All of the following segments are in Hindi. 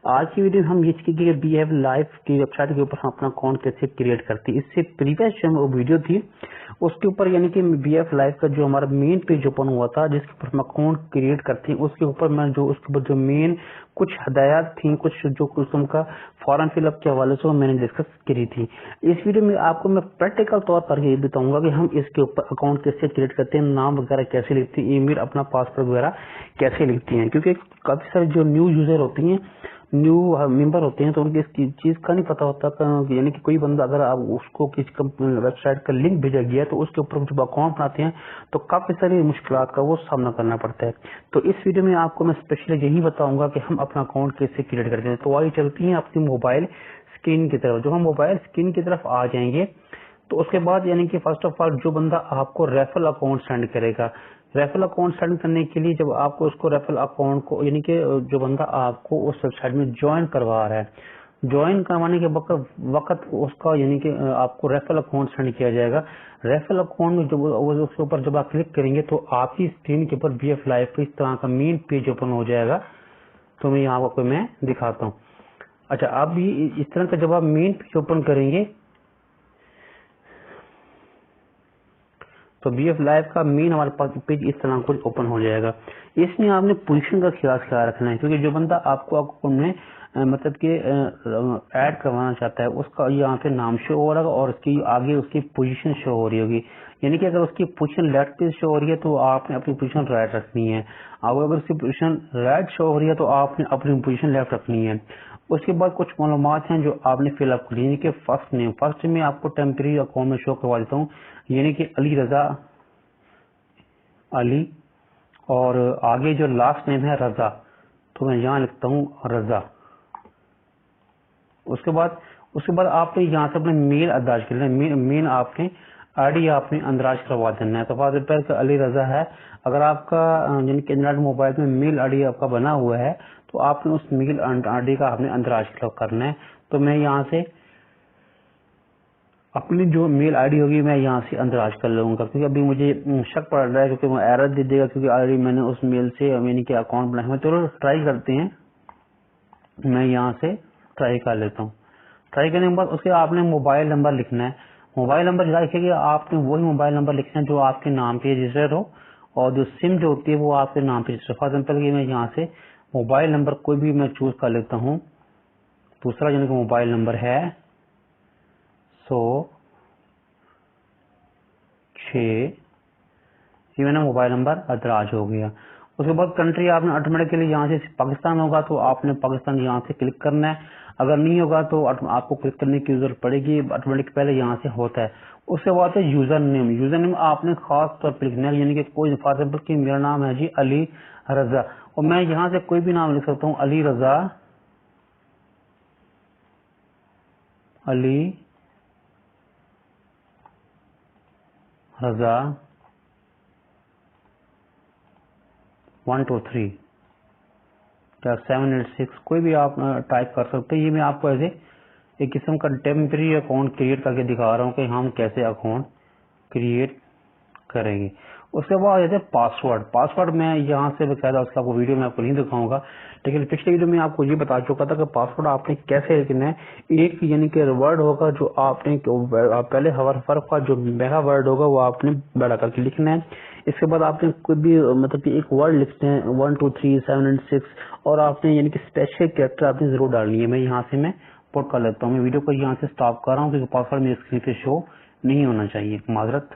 आज की वीडियो में हम ये सीखेंगे बी हैव लाइफ की वेबसाइट के ऊपर हम अपना अकाउंट कैसे क्रिएट करते हैं। इससे प्रीवियस जो वीडियो थी उसके ऊपर यानी कि बी हैव लाइफ का जो हमारा मेन पेज ओपन हुआ था जिसके ऊपर हम अकाउंट क्रिएट करते हैं, उसके ऊपर मैं जो उसके ऊपर जो मेन कुछ हदायत थी, कुछ उनका फॉर्म फिलअप के हवाले से मैंने डिस्कस करी थी। इस वीडियो में आपको मैं प्रैक्टिकल तौर पर ये बताऊंगा कि हम इसके ऊपर अकाउंट कैसे क्रिएट करते हैं, नाम वगैरह कैसे लिखते हैं, ईमेल अपना पासवर्ड वगैरह कैसे लिखते हैं। क्योंकि काफी सारे जो न्यू यूजर होती हैं, न्यू मेंबर होते हैं, तो उनकी इस चीज का नहीं पता होता। यानी कि कोई बंदा अगर आप उसको किसी वेबसाइट का लिंक भेजा गया तो उसके ऊपर जब अकाउंट बनाते हैं तो काफी सारी मुश्किलात का वो सामना करना पड़ता है। तो इस वीडियो में आपको मैं स्पेशली यही बताऊंगा कि हम अपना अकाउंट कैसे क्रिएट करते हैं। तो आइए चलती हैं अपनी मोबाइल स्क्रीन की तरफ। जो हम मोबाइल स्क्रीन की तरफ आ जाएंगे तो उसके बाद यानी कि फर्स्ट ऑफ ऑल जो बंदा आपको रेफरल अकाउंट सेंड करेगा, रेफरल अकाउंट सेंड करने के लिए जब आपको उसको रेफरल अकाउंट को यानी कि जो बंदा आपको उस वेबसाइट में ज्वाइन करवा रहा है, ज्वाइन करवाने के वक्त उसका यानी कि आपको रेफरल अकाउंट सेंड किया जाएगा। रेफरल अकाउंट में जब उसके ऊपर जब आप क्लिक करेंगे तो आपकी स्क्रीन के ऊपर बीएफ लाइव पे इस तरह का मेन पेज ओपन हो जाएगा। तो मैं यहाँ आपको मैं दिखाता हूँ। अच्छा, आप भी इस तरह का जब आप मेन पेज ओपन करेंगे तो बीएफ लाइव का मेन हमारे पास पेज इस तरह कुछ ओपन हो जाएगा। इसमें आपने पोजीशन का ख्याल रखना है, क्योंकि जो बंदा आपको अकाउंट में मतलब कि ऐड करवाना चाहता है उसका यहाँ पे नाम शो हो रहा है और उसकी आगे उसकी पोजीशन शो हो रही होगी। यानी कि अगर उसकी पोजीशन लेफ्ट पे शो हो रही है तो आपने अपनी पोजीशन राइट रखनी है, अगर उसकी पोजीशन राइट शो हो रही है तो आपने अपनी पोजीशन लेफ्ट रखनी है। उसके बाद कुछ मालूमात हैं जो आपने फिलअप करनी है। यानी कि फर्स्ट में आपको टेम्परेरी अकाउंट में शो करवा देता हूँ, यानी कि अली रजा अली, और आगे जो लास्ट नेम है रजा, तो मैं यहाँ लिखता हूँ रजा। उसके बाद आपने यहाँ से अपने मेल अंदाज कर लेना, मेन आपने आईडी आपने अंदराज करवा देना है। तो फादर पैर का अली रजा है। अगर आपका यानी कि एंड्रॉइड मोबाइल में मेल आईडी आपका बना हुआ है तो आपने उस मेल आईडी का आपने अंदराज करना है। तो मैं यहाँ से अपनी जो मेल आईडी होगी मैं यहाँ से अंदराज कर लूंगा, क्योंकि अभी मुझे शक पड़ रहा है क्योंकि वो एरर दे देगा, क्योंकि ऑलरेडी मैंने उस मेल से यानी कि अकाउंट बनाया है। चलो ट्राई करते हैं, मैं यहाँ से ट्राई कर लेता हूँ। ट्राई करने के बाद उसके आपने मोबाइल नंबर लिखना है। मोबाइल नंबर लिखिए, आपने वही मोबाइल नंबर लिखना है जो आपके नाम पे रजिस्टर हो, और जो सिम जो होती है वो आपके नाम पे रजिस्टर। फॉर एग्जाम्पल मैं यहाँ से मोबाइल नंबर कोई भी मैं चूज कर लेता हूँ। दूसरा यानी कि मोबाइल नंबर है 106, ये मैंने मोबाइल नंबर अदराज हो गया। उसके बाद कंट्री आपने ऑटोमेटिकली यहाँ से पाकिस्तान होगा तो आपने पाकिस्तान यहाँ से क्लिक करना है, अगर नहीं होगा तो आपको क्लिक करने की जरूरत पड़ेगी, ऑटोमेटिक पहले यहाँ से होता है। उसके बाद है यूजर नेम आपने खास तौर पर लिखना है, यानी कि कोई फॉर एग्जाम्पल कि मेरा नाम है जी अली रजा, और मैं यहाँ से कोई भी नाम लिख सकता हूँ, अली रजा, अली रजा 123 या 786, कोई भी आप टाइप कर सकते हैं। ये मैं आपको ऐसे एक किस्म का टेम्परेरी अकाउंट क्रिएट करके दिखा रहा हूँ कि हम कैसे अकाउंट क्रिएट करेंगे। उसके बाद जैसे पासवर्ड मैं यहाँ से बकायदा उसका आपको वीडियो में आपको नहीं दिखाऊंगा, लेकिन पिछले वीडियो में आपको ये बता चुका था कि पासवर्ड आपने कैसे लिखना है। एक यानी कि वर्ड होगा जो आपने पहले हर्फ का जो मेगा वर्ड होगा वो आपने बड़ा करके लिखना है। इसके बाद आपने कोई भी मतलब कि एक वर्ड लिखते हैं 1 2 3 7 एंड 6, और आपने यानी कि स्पेशल कैरेक्टर आपने जरूर डालनी है। मैं यहाँ से मैं पुट कर लेता हूँ। मैं वीडियो को यहाँ से स्टॉप कर रहा हूँ क्योंकि पासवर्ड मेरी स्क्रीन पे शो नहीं होना चाहिए, माजरत।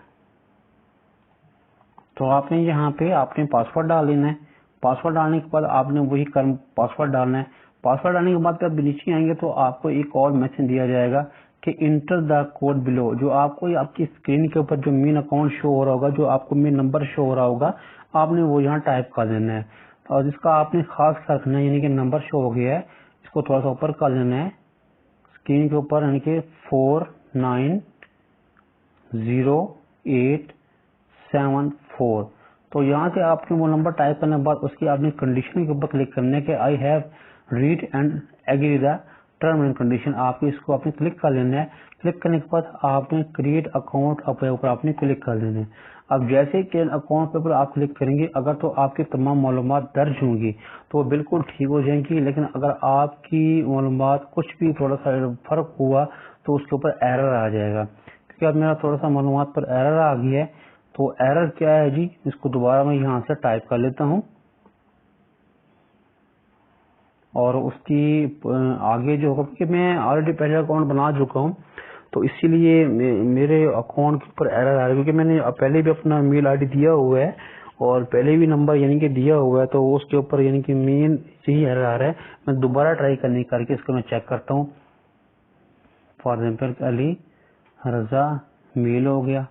तो आपने यहाँ पे आपने पासवर्ड डाल देना है। पासवर्ड डालने के बाद आपने वही कर्म पासवर्ड डालना है। पासवर्ड डालने के बाद जब नीचे आएंगे तो आपको एक और मैसेज दिया जाएगा कि इंटर द कोड बिलो, जो आपको आपकी स्क्रीन के ऊपर जो मेन अकाउंट शो हो रहा होगा, जो आपको मेन नंबर शो हो रहा होगा, आपने वो यहाँ टाइप कर देना है। और जिसका आपने खास रखना है, यानी कि नंबर शो हो गया है, इसको थोड़ा सा ऊपर कर लेना है स्क्रीन के ऊपर, यानी कि 49087 तो यहाँ से आपने वो नंबर टाइप करने के बाद उसकी आपने कंडीशन के ऊपर क्लिक करने के I have read and agree the term and condition, आपको इसको आपने क्लिक कर लेना है। क्लिक करने के बाद आपने क्रिएट अकाउंट पे ऊपर आपने क्लिक कर लेना है। अब जैसे कि अकाउंट पे ऊपर आप क्लिक करेंगे, अगर तो आपकी तमाम मालूमात दर्ज होंगी तो वो बिल्कुल ठीक हो जाएंगी, लेकिन अगर आपकी मालूमात कुछ भी थोड़ा सा फर्क हुआ तो उसके ऊपर एरर आ जाएगा। क्योंकि अब मेरा थोड़ा सा मालूमात पर एरर आ गया है, तो एरर क्या है जी, इसको दोबारा मैं यहाँ से टाइप कर लेता हूँ और उसकी आगे जो होगा, क्योंकि मैं ऑलरेडी पहले अकाउंट बना चुका हूँ तो इसीलिए मेरे अकाउंट के ऊपर एरर आ रहा है, क्योंकि मैंने पहले भी अपना मेल आईडी दिया हुआ है और पहले भी नंबर यानी कि दिया हुआ है, तो उसके ऊपर यानी कि मेन यही एरर आ रहा है। मैं दोबारा ट्राई करने करके इसको मैं चेक करता हूँ। For example Ali Raza mail हो गया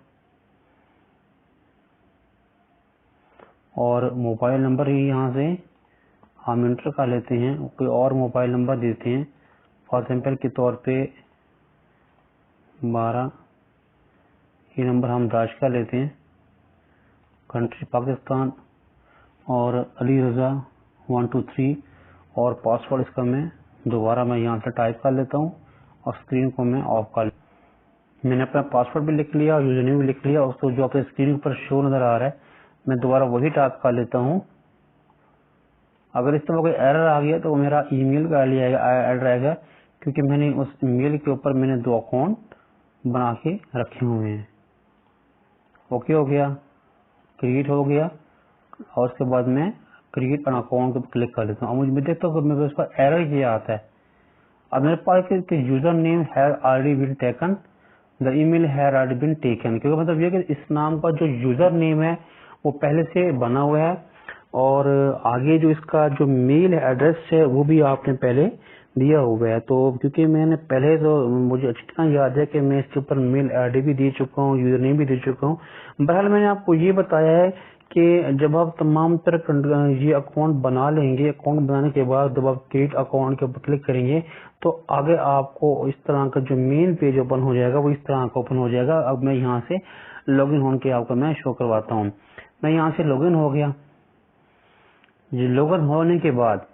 और मोबाइल नंबर ही यहाँ से हम इंटर कर लेते हैं, कोई और मोबाइल नंबर देते हैं। फॉर एग्जाम्पल के तौर पे 12 ये नंबर हम दर्ज कर लेते हैं। कंट्री पाकिस्तान और अली रजा 123 और पासवर्ड इसका मैं दोबारा यहाँ से टाइप कर लेता हूँ और स्क्रीन को मैं ऑफ कर लेता। मैंने अपना पासवर्ड भी लिख लिया और यूजर नेम भी लिख लिया। उसको जो अपने स्क्रीन पर शो नजर आ रहा है मैं दोबारा वही टाइप कर लेता हूँ। अगर इस तरह कोई एरर आ गया तो मेरा ईमेल का एरर आएगा, क्योंकि मैंने उस ईमेल के ऊपर मैंने 2 अकाउंट बना के रखे हुए हैं। ओके हो गया, क्रिएट हो गया और उसके बाद मैं क्रिएट एन अकाउंट पर क्लिक कर लेता हूँ। मुझे देखता हूँ मेरे पास एरर ये आता है। अब मेरे पास user name has already been taken, the email has already been taken, क्योंकि मतलब ये कि इस नाम का जो यूजर नेम है वो पहले से बना हुआ है और आगे जो इसका जो मेल एड्रेस है वो भी आपने पहले दिया हुआ है। तो क्योंकि मैंने पहले तो मुझे अच्छी तरह याद है कि मैं इसके ऊपर मेल आईडी भी दे चुका हूँ, यूजर नेम भी दे चुका हूँ। बहरहाल मैंने आपको ये बताया है कि जब आप तमाम तरह ये अकाउंट बना लेंगे, अकाउंट बनाने के बाद जब आप क्रिएट अकाउंट के ऊपर क्लिक करेंगे तो आगे आपको इस तरह का जो मेन पेज ओपन हो जाएगा वो इस तरह का ओपन हो जाएगा। अब मैं यहाँ से लॉगिन होने के आपको मैं शो करवाता हूँ। मैं यहाँ से लॉगिन हो गया। ये लॉगिन होने के बाद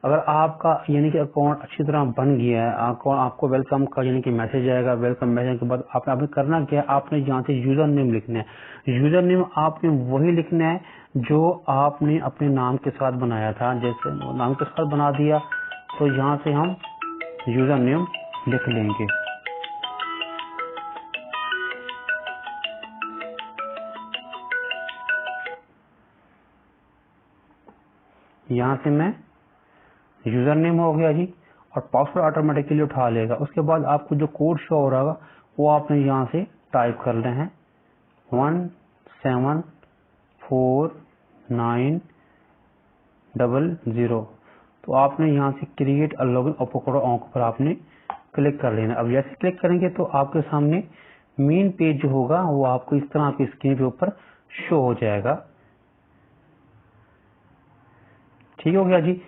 अगर आपका यानी कि अकाउंट अच्छी तरह बन गया है, आपको वेलकम का यानी कि मैसेज आएगा। वेलकम मैसेज के बाद आपने करना क्या है, आपने यहाँ से यूजर नेम लिखना है। यूजर नेम आपने वही लिखना है जो आपने अपने नाम के साथ बनाया था। जैसे नाम के साथ बना दिया तो यहाँ से हम यूजर नेम लिख लेंगे। यहाँ से मैं यूजर नेम हो गया जी और पासवर्ड ऑटोमेटिकली उठा लेगा। उसके बाद आपको जो कोड शो हो रहा होगा वो आपने यहाँ से टाइप कर रहे हैं 174900। तो आपने यहाँ से क्रिएट अ लॉगिन पर आपने क्लिक कर लेना। अब जैसे क्लिक करेंगे तो आपके सामने मेन पेज जो होगा वो आपको इस तरह आपकी स्क्रीन के ऊपर शो हो जाएगा। ठीक हो गया जी।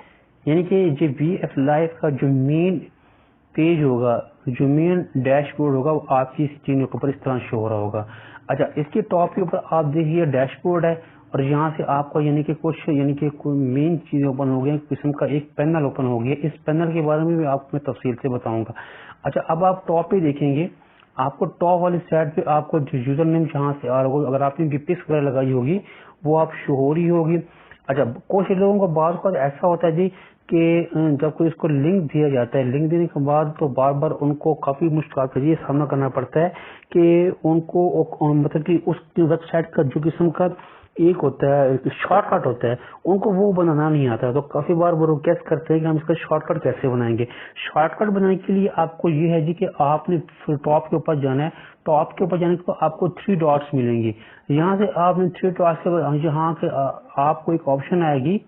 यानी कि ये VF लाइव का जो मेन पेज होगा, जो मेन डैशबोर्ड होगा वो आपकी स्क्रीन के ऊपर इस तरह शो हो रहा होगा। अच्छा, इसके टॉप के ऊपर आप देखिए डैशबोर्ड है और यहाँ से आपको यानी कि कोई मेन चीज ओपन हो गई, किस्म का एक पैनल ओपन हो गया। इस पैनल के बारे में भी आपको मैं तफसील से बताऊंगा। अच्छा, अब आप टॉप पे देखेंगे, आपको टॉप वाली साइड पे आपको जो यूजर नेम जहाँ से आ रहा होगा, अगर आपने डिपिक्स वगैरह लगाई होगी वो आप शो हो रही होगी। अच्छा, कुछ लोगों का बार बार ऐसा होता है जी कि जब कोई इसको लिंक दिया जाता है, लिंक देने के बाद तो बार बार उनको काफी मुश्किल का ये सामना करना पड़ता है कि उनको मतलब कि उस वेबसाइट का जो किस्म का एक होता है शॉर्टकट होता है, उनको वो बनाना नहीं आता है। तो काफी बार वो रिक्वेस्ट करते हैं कि हम इसका शॉर्टकट कैसे बनाएंगे। शॉर्टकट बनाने के लिए आपको ये है जी कि आपने टॉप के ऊपर जाना है। टॉप के ऊपर जाने के बाद आपको 3 डॉट्स मिलेंगे। यहाँ से आपने 3 डॉट्स के बाद यहाँ के आपको एक ऑप्शन आएगी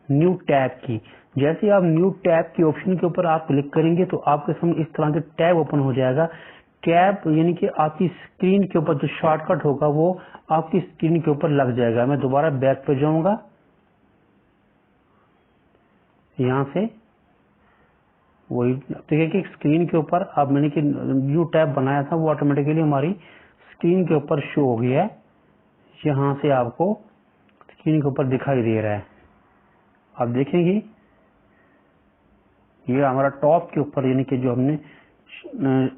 न्यू टैब की। जैसे आप न्यू टैब की ऑप्शन के ऊपर आप क्लिक करेंगे तो आपके सामने इस तरह के टैब ओपन हो जाएगा। टैब यानी कि आपकी स्क्रीन के ऊपर जो शॉर्टकट होगा वो आपकी स्क्रीन के ऊपर लग जाएगा। मैं दोबारा बैक पे जाऊंगा, यहाँ से वही देखिए कि स्क्रीन के ऊपर अब मैंने कि न्यू टैब बनाया था वो ऑटोमेटिकली हमारी स्क्रीन के ऊपर शो हो गया है। यहाँ से आपको स्क्रीन के ऊपर दिखाई दे रहा है। आप देखेंगे ये हमारा टॉप के ऊपर यानी कि जो हमने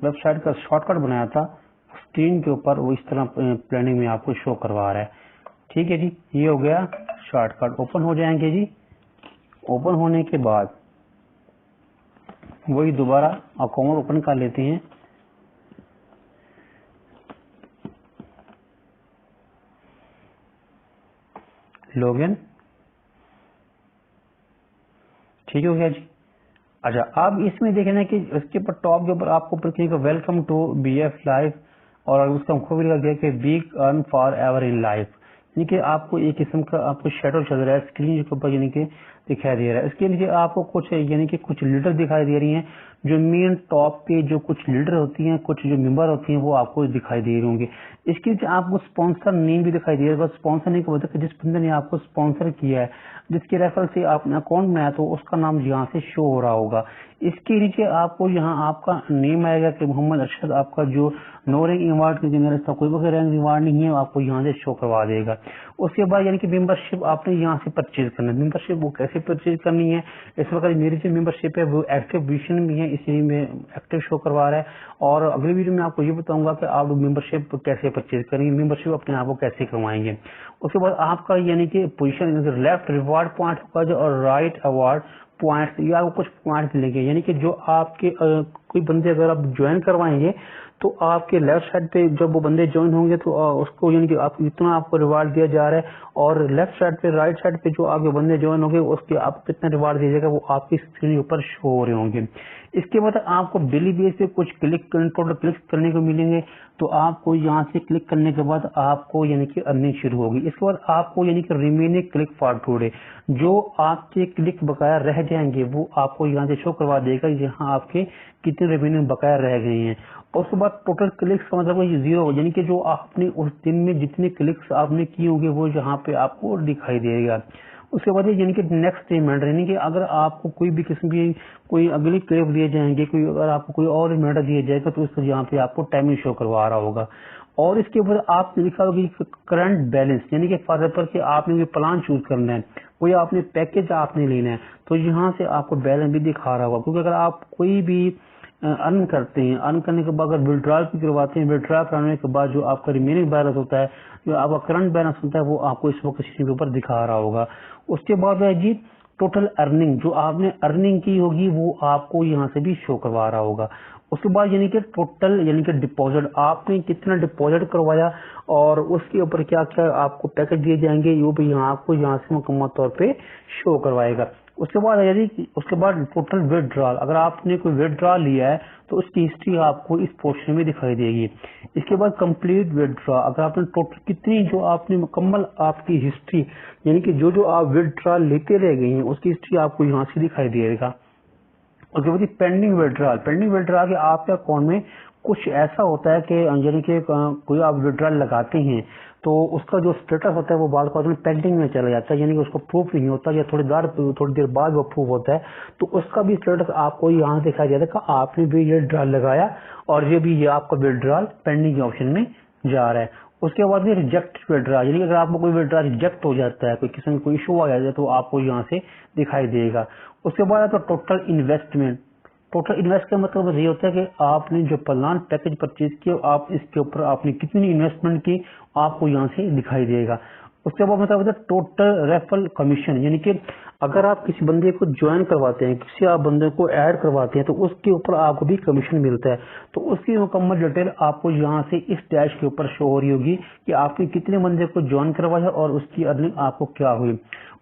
वेबसाइट का शॉर्टकट बनाया था स्क्रीन के ऊपर वो इस तरह प्लानिंग में आपको शो करवा रहा है। ठीक है जी, ये हो गया शॉर्टकट। ओपन हो जाएंगे जी। ओपन होने के बाद वही दोबारा अकाउंट ओपन कर लेते हैं। लॉगिन, ठीक हो गया जी। अच्छा, अब इसमें देखना है कि इसके ऊपर टॉप के ऊपर आपको ऊपर वेलकम टू BF लाइव और उसका खूब लिखा गया कि big earn for ever in life, यानी कि आपको एक किस्म का आपको शेडो चल रहा है स्क्रीन के ऊपर यानी कि दिखाई दे रहा है। इसके नीचे आपको कुछ यानी कि कुछ लीडर दिखाई दे रही हैं, जो मेन टॉप पे जो कुछ लीडर होती हैं, कुछ जो मेंबर होती हैं वो आपको दिखाई दे रही होंगे। इसके नीचे आपको स्पॉन्सर नेम भी दिखाई दे रहा है। स्पॉन्सर नेम का मतलब कि जिस बंदे ने आपको स्पॉन्सर किया है, जिसके रेफर से आपने अकाउंट बनाया तो उसका नाम यहाँ से शो हो रहा होगा। इसके नीचे आपको यहाँ आपका नेम आएगा कि मोहम्मद अरशद, आपका जो नो रैंक अवार्ड के मेरे साथ कोई भी रैंक अवार्ड नहीं है, आपको यहाँ से शो करवा देगा। उसके बाद यानी कि मेंबरशिप आपने यहाँ से परचेज करना है। मेंबरशिप वो कैसे परचेज करनी है, इस वक्त मेरी जो मेंबरशिप है वो एक्टिव विजन में है, इसलिए मैं एक्टिव शो करवा रहा है। और अगले वीडियो में आपको ये बताऊंगा कि आप मेंबरशिप कैसे परचेज करेंगे, मेंबरशिप अपने आप को कैसे करवाएंगे। उसके बाद आपका यानी कि पोजीशन लेफ्ट रिवार्ड पॉइंट होगा जो और राइट अवार्ड पॉइंट, या आपको कुछ पॉइंट मिलेंगे, यानी कि जो आपके कोई बंदे अगर आप ज्वाइन करवाएंगे तो आपके लेफ्ट साइड पे जब वो बंदे ज्वाइन होंगे तो उसको यानी कि आप इतना आपको रिवार्ड दिया जा रहा है, और लेफ्ट साइड पे राइट साइड पे जो आपके बंदे ज्वाइन होंगे उसके आपको कितना रिवार्ड दिया जाएगा वो आपकी स्क्रीन के ऊपर शो हो रहे होंगे। इसके बाद आपको डेली बेस पे कुछ टोटल क्लिक करने को मिलेंगे, तो आपको यहाँ से क्लिक करने के बाद आपको यानी कि अर्निंग शुरू होगी। इसके बाद आपको यानी कि रिमेनिंग क्लिक फॉर टुडे, जो आपके क्लिक बकाया रह जाएंगे वो आपको यहाँ से शो करवा देगा, यहाँ आपके कितने रेवेन्यू बकाया रह गए हैं। और उसके बाद टोटल क्लिक्स का मतलब ये जीरो, यानी कि जो आपने उस दिन में जितने क्लिक्स आपने किए होंगे वो यहाँ पे आपको दिखाई देगा। उसके बाद यानी कि नेक्स्ट रिमाइंडर, यानी कि अगर आपको कोई भी किस्म की कोई अगली क्लिप दिए जाएंगे, कोई अगर आपको कोई और रिमाइंडर दिया जाएगा तो उसको यहाँ पे आपको टाइमिंग शो करवा रहा होगा। और इसके ऊपर आपने लिखा होगा कि करंट बैलेंस, यानी कि फॉर एग्जाम्पल कि आपने कोई प्लान चूज करना है, कोई आपने पैकेज आपने लेना है, तो यहाँ से आपको बैलेंस भी दिखा रहा होगा। क्योंकि अगर आप कोई भी अर्न करते हैं, अर्न करने के बाद अगर विड्रॉल भी करवाते हैं, विड्रॉल कराने के बाद जो आपका रिमेनिंग बैलेंस होता है, जो आपका करंट बैलेंस होता है, वो आपको इस वक्त स्क्रीन के ऊपर दिखा रहा होगा। उसके बाद है जी टोटल अर्निंग, जो आपने अर्निंग की होगी वो आपको यहाँ से भी शो करवा रहा होगा। उसके बाद यानी कि टोटल यानी कि डिपॉजिट, आपने कितना डिपॉजिट करवाया और उसके ऊपर क्या क्या आपको पैकेज दिए जाएंगे, वो भी यहाँ आपको यहाँ से मुकम्मल तौर पे शो करवाएगा। उसके बाद यदि उसके बाद टोटल विड्रॉल, अगर आपने कोई विड्रॉल लिया है तो उसकी हिस्ट्री आपको इस पोर्शन में दिखाई देगी। इसके बाद कंप्लीट विड्रॉ, अगर आपने टोटल कितनी जो आपने मुकम्मल आपकी हिस्ट्री, यानी कि जो जो आप विड्रॉल लेते रह गए हैं उसकी हिस्ट्री आपको यहाँ से दिखाई देगा। उसके बाद पेंडिंग विड्रॉल, पेंडिंग विड्रॉल के आपके अकाउंट में कुछ ऐसा होता है कि यानी कि कोई आप विड्रॉल लगाते हैं तो उसका जो स्टेटस होता है वो बाद में पेंडिंग में चला जाता है, यानी कि उसको प्रूफ नहीं होता या थोड़ी देर बाद वो प्रूफ होता है, तो उसका भी स्टेटस आपको यहाँ दिखाई देता है कि आपने भी ये विड्रॉल लगाया और ये भी ये आपका विड्रॉल पेंडिंग के ऑप्शन में जा रहा है। उसके बाद में रिजेक्ट विड्रॉल, यानी कि अगर आपको कोई विड्रॉल रिजेक्ट हो जाता है, कोई किसी में कोई इशू आ जाता है तो आपको यहाँ से दिखाई देगा। उसके बाद तो टोटल इन्वेस्टमेंट, टोटल इन्वेस्ट का मतलब ये होता है कि आपने जो प्लान पैकेज परचेज किया आप इसके ऊपर आपने कितनी इन्वेस्टमेंट की आपको यहाँ से दिखाई देगा। उसके बाद मतलब होता है टोटल रेफरल कमीशन, यानी कि अगर आप किसी बंदे को ज्वाइन करवाते हैं, किसी आप बंदे को ऐड करवाते हैं तो उसके ऊपर आपको भी कमीशन मिलता है, तो उसकी मुकम्मल डिटेल आपको यहाँ से इस डैश के ऊपर शो हो रही होगी कि आपने कितने बंदे को ज्वाइन करवाया और उसकी अर्निंग आपको क्या हुई।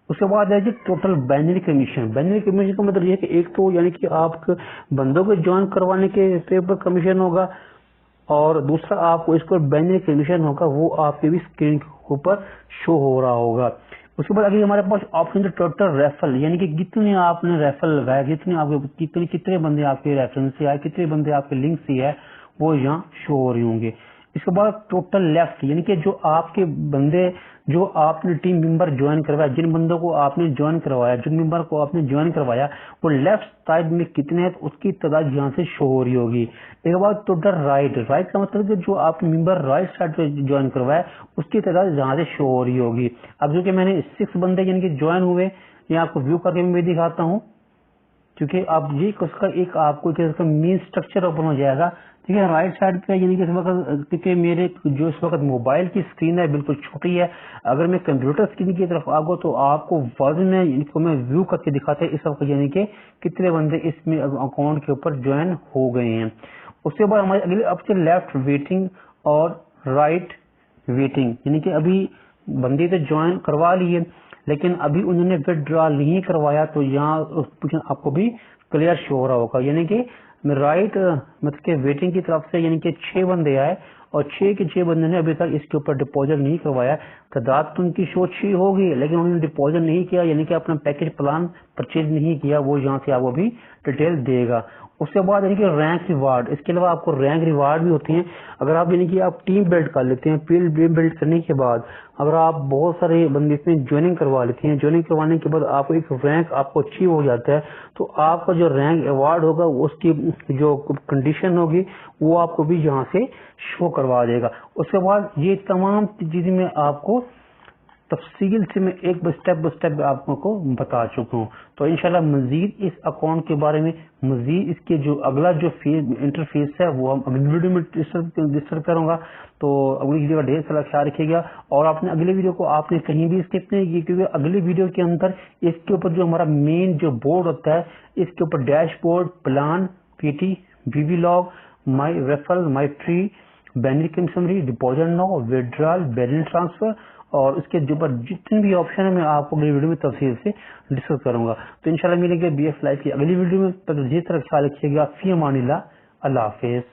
उसके बाद है जी total binary commission, binary commission का मतलब ये है कि एक तो यानी कि आप बंदों को ज्वाइन करवाने के ऊपर कमीशन होगा और दूसरा आपको इसको बाइनरी कमीशन होगा, वो आपके भी स्क्रीन के ऊपर शो हो रहा होगा। उसके बाद अगर हमारे पास ऑप्शन है टोटल रेफरल, यानी कि कितने आपने रेफरल लगाया, कितने आपके कितने बंदे आपके रेफरेंस से आए, कितने बंदे आपके लिंक से आए, वो यहाँ शो हो रही होंगे। इसके बाद टोटल लेफ्ट, यानी कि जो आपके बंदे जो आपने टीम मेंबर ज्वाइन करवाया, जिन बंदों को आपने ज्वाइन करवाया, जिन मेंबर को आपने ज्वाइन करवाया वो लेफ्ट साइड में कितने हैं उसकी तादाद यहाँ से शो हो रही होगी। एक बात टोटल राइट, राइट का मतलब कि जो आपने मेंबर राइट साइड पे ज्वाइन करवाया उसकी तादाद यहाँ से शो हो रही होगी। अब जो कि मैंने 6 बंदे यानी कि ज्वाइन हुए, ये आपको व्यू करके मैं दिखाता हूँ। क्योंकि अब ये उसका एक आपको इसका मेन स्ट्रक्चर ओपन हो जाएगा। ठीक है, राइट साइड पे यानी कि इस वक्त, क्योंकि मेरे जो इस वक्त मोबाइल की स्क्रीन है बिल्कुल छोटी है, अगर मैं कंप्यूटर स्क्रीन की तरफ आऊँ तो आपको वर्ड में इनको मैं व्यू करके दिखाते हैं इस वक्त यानी कि कितने बंदे इसमें अकाउंट के ऊपर ज्वाइन हो गए हैं। उसके बाद हमारे अगले ऑप्शन लेफ्ट वेटिंग और राइट वेटिंग, यानी कि अभी बंदे तो ज्वाइन करवा लिए लेकिन अभी उन्होंने विथड्रॉल नहीं करवाया, तो यहाँ आपको भी क्लियर शो हो रहा होगा। यानी कि राइट मतलब कि वेटिंग की तरफ से यानी कि 6 बंदे आए और 6 के 6 बंदे ने अभी तक इसके ऊपर डिपॉजिट नहीं करवाया। तादाद तो उनकी शो 6 होगी लेकिन उन्होंने डिपॉजिट नहीं किया, यानी कि अपना पैकेज प्लान परचेज नहीं किया। वो यहाँ से आपको भी डिटेल देगा। उसके बाद यानी कि रैंक रिवार्ड, इसके अलावा आपको रैंक रिवार्ड भी होती हैं। अगर आप यानी कि आप टीम बिल्ड कर लेते हैं, टीम बिल्ड करने के बाद अगर आप बहुत सारे बंदे इसमें ज्वाइनिंग करवा लेते हैं, ज्वाइनिंग करवाने के बाद आपको एक रैंक आपको अचीव हो जाता है, तो आपका जो रैंक अवार्ड होगा उसकी जो कंडीशन होगी वो आपको भी यहाँ से शो करवा देगा। उसके बाद ये तमाम चीजें मैं आपको तफसील से मैं एक स्टेप बाय स्टेप आपको बता चुका हूँ। तो इंशाल्लाह मजीद इस अकाउंट के बारे में, मजीद इसके जो अगला जो इंटरफेस है वो हम अगली वीडियो में डिस्कस करूंगा। तो अगली वीडियो का ढेर सारा ख्याल रखिएगा और आपने अगली वीडियो को आपने कहीं भी स्किप नहीं की, क्योंकि अगली वीडियो के अंदर इसके ऊपर जो हमारा मेन जो बोर्ड होता है इसके ऊपर डैशबोर्ड, प्लान, पीटी, बीवी log, my referral, my tree, binary summary, deposit now, withdrawal, balance transfer और इसके ऊपर जितने भी ऑप्शन है मैं आपको अगली वीडियो में तफसील से डिस्कस करूंगा। तो इंशाल्लाह मिलेंगे बीएफ लाइव की अगली वीडियो में। तब जिस तरह ख्याल रखिएगा, फी अमानिल्लाह, अल्लाह हाफिज।